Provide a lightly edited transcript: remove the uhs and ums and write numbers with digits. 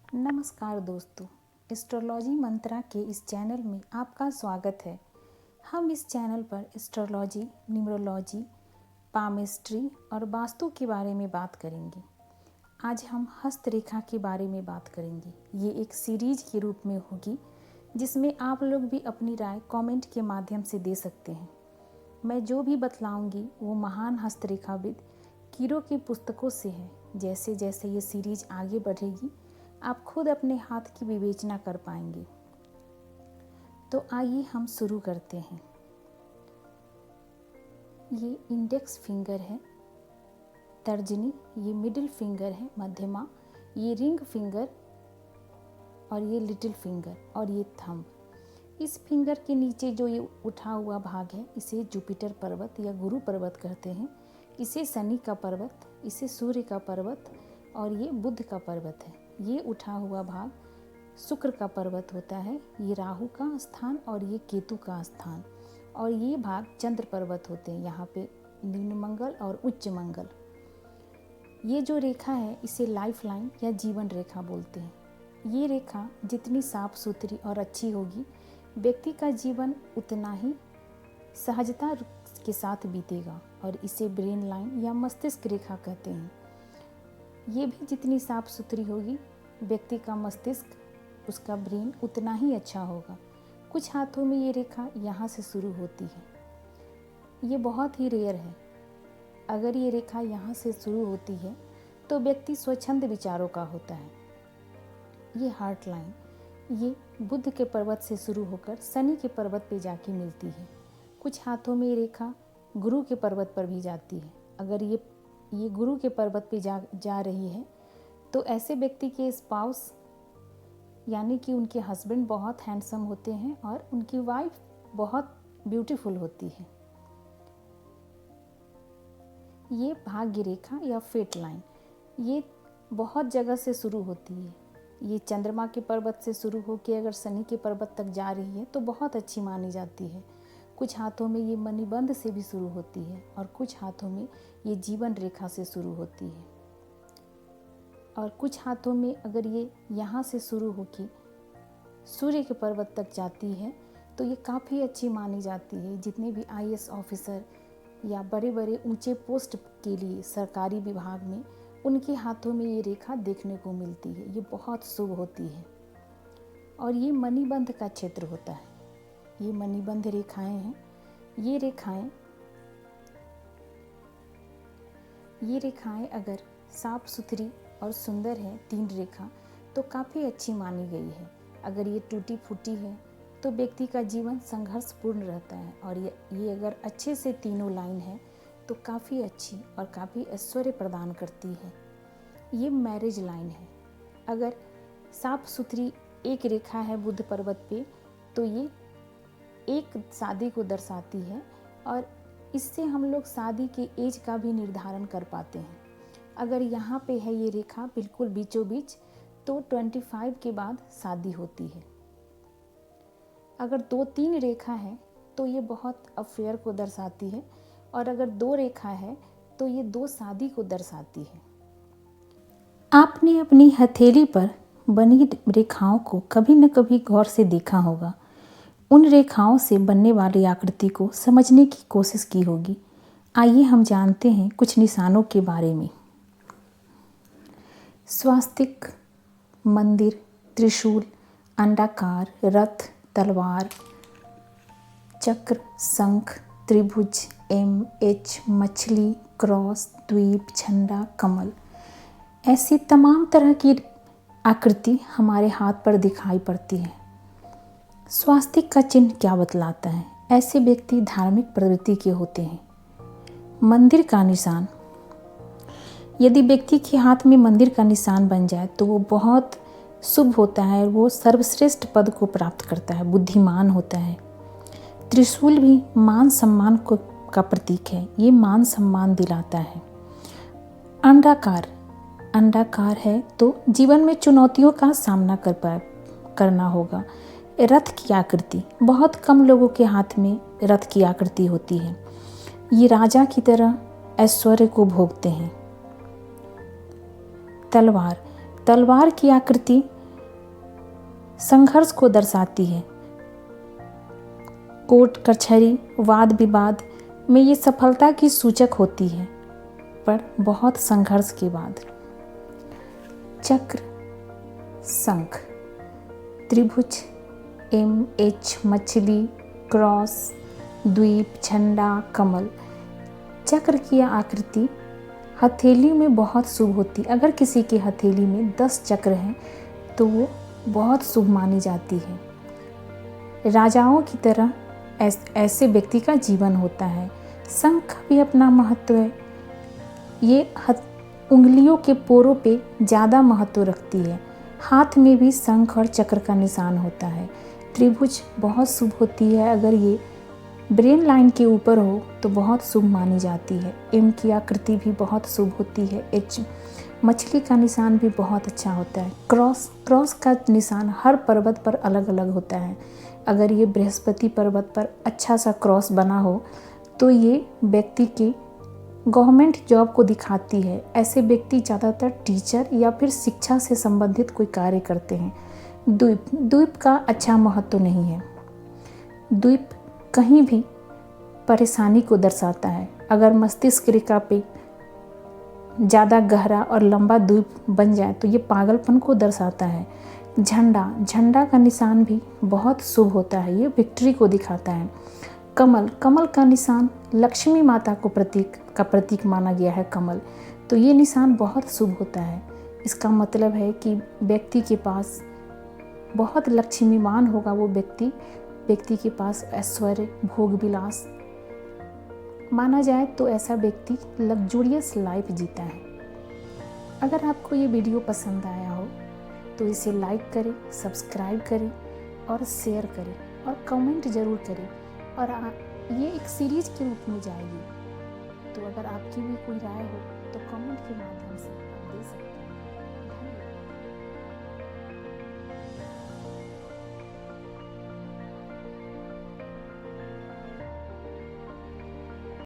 नमस्कार दोस्तों, एस्ट्रोलॉजी मंत्रा के इस चैनल में आपका स्वागत है। हम इस चैनल पर एस्ट्रोलॉजी, न्यूमरोलॉजी, पामिस्ट्री और वास्तु के बारे में बात करेंगे। आज हम हस्तरेखा के बारे में बात करेंगे। ये एक सीरीज के रूप में होगी जिसमें आप लोग भी अपनी राय कमेंट के माध्यम से दे सकते हैं। मैं जो भी बतलाऊंगी वो महान हस्तरेखाविद कीरो की पुस्तकों से है। जैसे जैसे ये सीरीज आगे बढ़ेगी आप खुद अपने हाथ की विवेचना कर पाएंगे। तो आइए हम शुरू करते हैं। ये इंडेक्स फिंगर है, तर्जनी, ये मिडिल फिंगर है, मध्यमा, ये रिंग फिंगर और ये लिटिल फिंगर और ये थंब। इस फिंगर के नीचे जो ये उठा हुआ भाग है इसे जुपिटर पर्वत या गुरु पर्वत कहते हैं। इसे शनि का पर्वत, इसे सूर्य का पर्वत और ये बुध का पर्वत है। ये उठा हुआ भाग शुक्र का पर्वत होता है, ये राहु का स्थान और ये केतु का स्थान। और ये भाग चंद्र पर्वत होते हैं, यहाँ पे निम्न मंगल और उच्च मंगल। ये जो रेखा है इसे लाइफ लाइन या जीवन रेखा बोलते हैं। ये रेखा जितनी साफ सुथरी और अच्छी होगी व्यक्ति का जीवन उतना ही सहजता के साथ बीतेगा और इसे ब्रेन लाइन या मस्तिष्क रेखा कहते हैं। ये भी जितनी साफ सुथरी होगी व्यक्ति का मस्तिष्क, उसका ब्रेन उतना ही अच्छा होगा। कुछ हाथों में ये रेखा यहाँ से शुरू होती है। ये बहुत ही रेयर है। अगर ये रेखा यहाँ से शुरू होती है तो व्यक्ति स्वच्छंद विचारों का होता है। ये हार्ट लाइन ये बुध के पर्वत से शुरू होकर शनि के पर्वत पे जाके मिलती है। कुछ हाथों में ये रेखा गुरु के पर्वत पर भी जाती है। अगर ये गुरु के पर्वत पे जा रही है तो ऐसे व्यक्ति के स्पाउस यानी कि उनके हस्बैंड बहुत हैंडसम होते हैं और उनकी वाइफ बहुत ब्यूटीफुल होती है। ये भाग्य रेखा या फेट लाइन ये बहुत जगह से शुरू होती है। ये चंद्रमा के पर्वत से शुरू होकर अगर शनि के पर्वत तक जा रही है तो बहुत अच्छी मानी जाती है। कुछ हाथों में ये मणिबंध से भी शुरू होती है और कुछ हाथों में ये जीवन रेखा से शुरू होती है। और कुछ हाथों में अगर ये यहाँ से शुरू होकर सूर्य के पर्वत तक जाती है तो ये काफ़ी अच्छी मानी जाती है। जितने भी आईएएस ऑफिसर या बड़े बड़े ऊंचे पोस्ट के लिए सरकारी विभाग में उनके हाथों में ये रेखा देखने को मिलती है। ये बहुत शुभ होती है और ये मणिबंध का क्षेत्र होता है। ये मणिबंध रेखाएं हैं। ये रेखाएं अगर साफ सुथरी और सुंदर है, 3 रेखा, तो काफ़ी अच्छी मानी गई है। अगर ये टूटी फूटी है तो व्यक्ति का जीवन संघर्षपूर्ण रहता है। और ये अगर अच्छे से तीनों लाइन है तो काफ़ी अच्छी और काफ़ी ऐश्वर्य प्रदान करती है। ये मैरिज लाइन है। अगर साफ सुथरी एक रेखा है बुध पर्वत पे तो ये एक शादी को दर्शाती है और इससे हम लोग शादी के एज का भी निर्धारण कर पाते हैं। अगर यहाँ पे है ये रेखा बिल्कुल बीचों बीच तो 25 के बाद शादी होती है। अगर 2-3 रेखा है तो ये बहुत अफेयर को दर्शाती है और अगर 2 रेखा है तो ये 2 शादी को दर्शाती है। आपने अपनी हथेली पर बनी रेखाओं को कभी न कभी गौर से देखा होगा। उन रेखाओं से बनने वाली आकृति को समझने की कोशिश की होगी। आइए हम जानते हैं कुछ निशानों के बारे में। स्वास्तिक, मंदिर, त्रिशूल, अंडाकार, रथ, तलवार, चक्र, शंख, त्रिभुज, एच, मछली, क्रॉस, द्वीप, झंडा, कमल, ऐसी तमाम तरह की आकृति हमारे हाथ पर दिखाई पड़ती है। स्वास्तिक का चिन्ह क्या बतलाता है? ऐसे व्यक्ति धार्मिक प्रवृत्ति के होते हैं। मंदिर का निशान, यदि व्यक्ति के हाथ में मंदिर का निशान बन जाए तो वो बहुत शुभ होता है। वो सर्वश्रेष्ठ पद को प्राप्त करता है, बुद्धिमान होता है। त्रिशूल भी मान सम्मान का प्रतीक है। ये मान सम्मान दिलाता है। अंडाकार है तो जीवन में चुनौतियों का सामना करना होगा। रथ की आकृति, बहुत कम लोगों के हाथ में रथ की आकृति होती है। ये राजा की तरह ऐश्वर्य को भोगते हैं। तलवार की आकृति संघर्ष को दर्शाती है। कोर्ट कचहरी वाद विवाद में ये सफलता की सूचक होती है, पर बहुत संघर्ष के बाद। चक्र, शंख, त्रिभुज, MH, मछली, क्रॉस, द्वीप, झंडा, कमल। चक्र की आकृति हथेली में बहुत शुभ होती। अगर किसी की हथेली में 10 चक्र हैं तो वो बहुत शुभ मानी जाती है। राजाओं की तरह ऐसे व्यक्ति का जीवन होता है। शंख का भी अपना महत्व है। ये उंगलियों के पोरों पे ज़्यादा महत्व रखती है। हाथ में भी शंख और चक्र का निशान होता है। त्रिभुज बहुत शुभ होती है। अगर ये ब्रेन लाइन के ऊपर हो तो बहुत शुभ मानी जाती है। M की आकृति भी बहुत शुभ होती है। H, मछली का निशान भी बहुत अच्छा होता है। क्रॉस का निशान हर पर्वत पर अलग अलग होता है। अगर ये बृहस्पति पर्वत पर अच्छा सा क्रॉस बना हो तो ये व्यक्ति की गवर्नमेंट जॉब को दिखाती है। ऐसे व्यक्ति ज़्यादातर टीचर या फिर शिक्षा से संबंधित कोई कार्य करते हैं। द्वीप का अच्छा महत्व नहीं है। द्वीप कहीं भी परेशानी को दर्शाता है। अगर मस्तिष्क रेखा पे ज़्यादा गहरा और लंबा द्वीप बन जाए तो ये पागलपन को दर्शाता है। झंडा का निशान भी बहुत शुभ होता है। ये विक्ट्री को दिखाता है। कमल का निशान लक्ष्मी माता को प्रतीक माना गया है कमल। तो ये निशान बहुत शुभ होता है। इसका मतलब है कि व्यक्ति के पास बहुत लक्ष्मीवान होगा। वो व्यक्ति के पास ऐश्वर्य, भोग विलास माना जाए तो ऐसा व्यक्ति लग्जूरियस लाइफ जीता है। अगर आपको ये वीडियो पसंद आया हो तो इसे लाइक करें, सब्सक्राइब करें और शेयर करें और कमेंट ज़रूर करें। और ये एक सीरीज के रूप में जाएगी, तो अगर आपकी भी कोई राय हो तो कमेंट के माध्यम से आप दे सकते हैं।